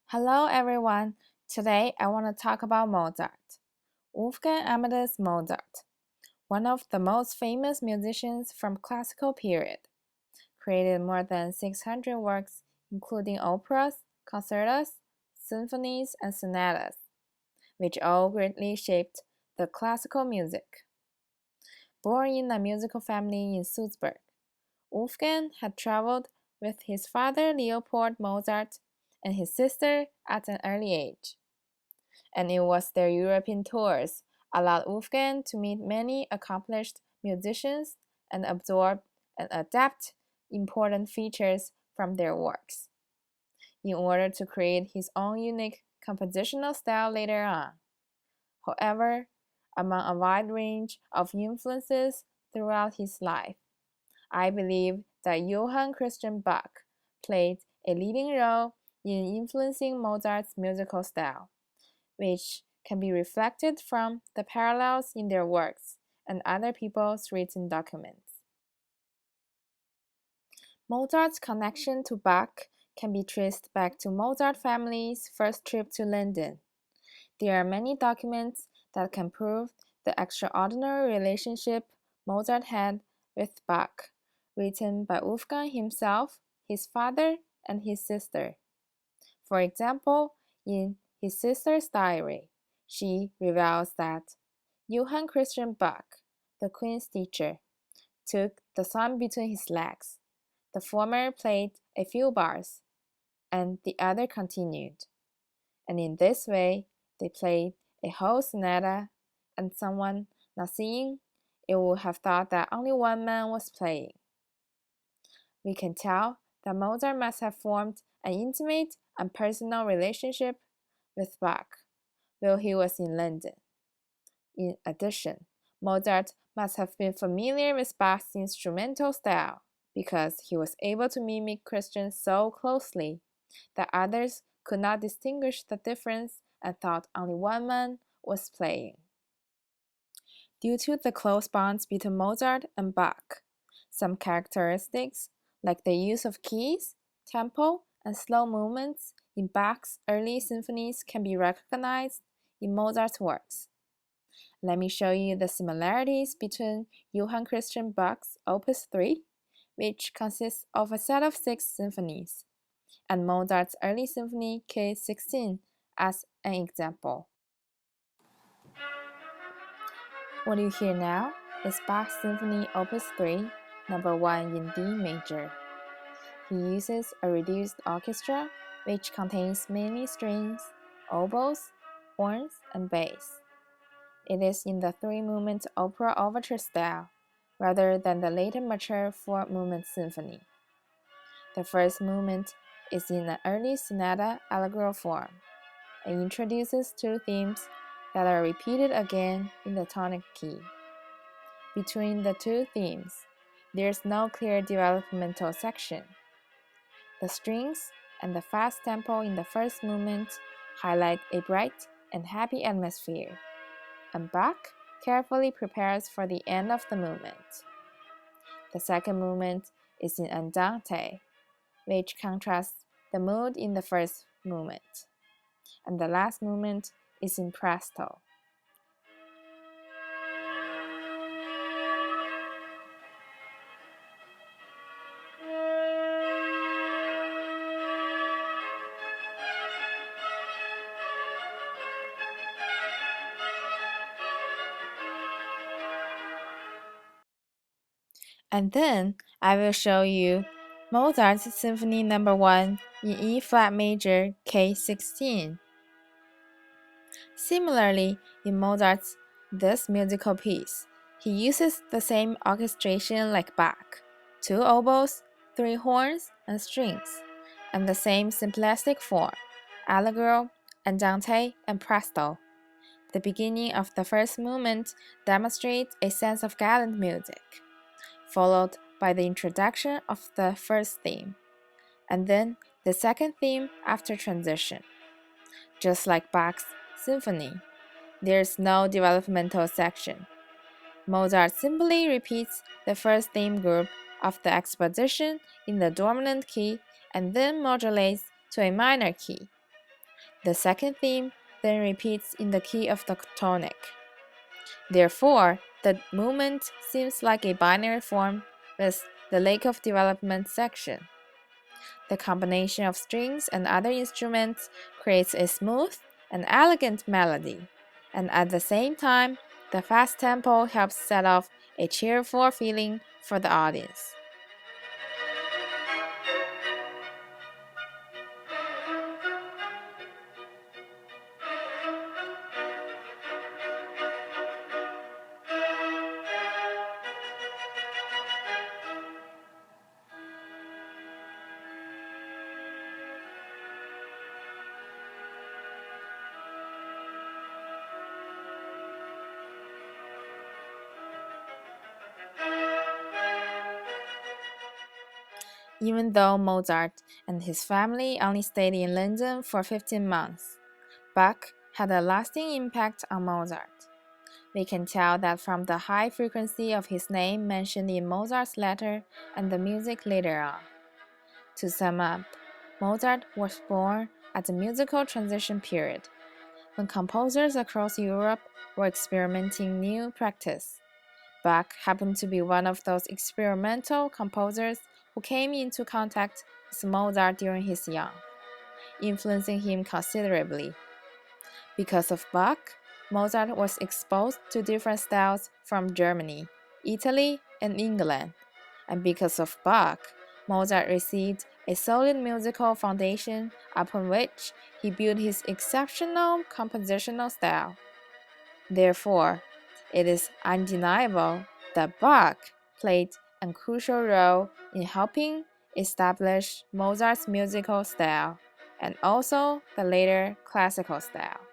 Hello everyone. Today I want to talk about Mozart. Wolfgang Amadeus Mozart, one of the most famous musicians from classical period, created more than 600 works including operas, concertos, symphonies, and sonatas, which all greatly shaped the classical music. Born in a musical family in Salzburg, Wolfgang had traveled with his father Leopold Mozart and his sister at an early age, and it was their European tours allowed Wolfgang to meet many accomplished musicians and absorb and adapt important features from their works, in order to create his own unique compositional style later on. However, among a wide range of influences throughout his life, I believe that Johann Christian Bach played a leading role in influencing Mozart's musical style, which can be reflected from the parallels in their works and other people's written documents. Mozart's connection to Bach can be traced back to Mozart family's first trip to London. There are many documents that can prove the extraordinary relationship Mozart had with Bach, written by Wolfgang himself, his father, and his sister. For example, in his sister's diary, she reveals that Johann Christian Bach, the Queen's teacher, took the son between his legs. The former played a few bars, and the other continued. And in this way, they played a whole sonata, and someone not seeing it would have thought that only one man was playing. We can tell that Mozart must have formed an intimate and personal relationship with Bach while he was in London. In addition, Mozart must have been familiar with Bach's instrumental style because he was able to mimic Christian so closely that others could not distinguish the difference and thought only one man was playing. Due to the close bonds between Mozart and Bach, some characteristics, like the use of keys, tempo, and slow movements in Bach's early symphonies, can be recognized in Mozart's works. Let me show you the similarities between Johann Christian Bach's Opus 3, which consists of a set of 6 symphonies, and Mozart's early symphony K16 as an example. What you hear now is Bach's Symphony Opus 3, number 1 in D major. He uses a reduced orchestra which contains mainly strings, oboes, horns, and bass. It is in the 3-movement opera overture style, rather than the later mature 4-movement symphony. The first movement is in an early sonata allegro form and introduces 2 themes that are repeated again in the tonic key. Between the 2 themes, there is no clear developmental section. The strings and the fast tempo in the first movement highlight a bright and happy atmosphere, and Bach carefully prepares for the end of the movement. The second movement is in Andante, which contrasts the mood in the first movement, and the last movement is in Presto. And then I will show you Mozart's Symphony No. 1 in E flat major K16. Similarly, in Mozart's this musical piece, he uses the same orchestration like Bach, 2 oboes, 3 horns, and strings, and the same simplistic form, allegro, andante, and presto. The beginning of the first movement demonstrates a sense of gallant music, followed by the introduction of the first theme, and then the second theme after transition. Just like Bach's symphony, there is no developmental section. Mozart simply repeats the first theme group of the exposition in the dominant key and then modulates to a minor key. The second theme then repeats in the key of the tonic. Therefore, the movement seems like a binary form with the lack of development section. The combination of strings and other instruments creates a smooth and elegant melody, and at the same time, the fast tempo helps set off a cheerful feeling for the audience. Even though Mozart and his family only stayed in London for 15 months, Bach had a lasting impact on Mozart. We can tell that from the high frequency of his name mentioned in Mozart's letter and the music later on. To sum up, Mozart was born at the musical transition period, when composers across Europe were experimenting new practice. Bach happened to be one of those experimental composers who came into contact with Mozart during his young, influencing him considerably. Because of Bach, Mozart was exposed to different styles from Germany, Italy, and England. And because of Bach, Mozart received a solid musical foundation upon which he built his exceptional compositional style. Therefore, it is undeniable that Bach played a crucial role in helping establish Mozart's musical style and also the later classical style.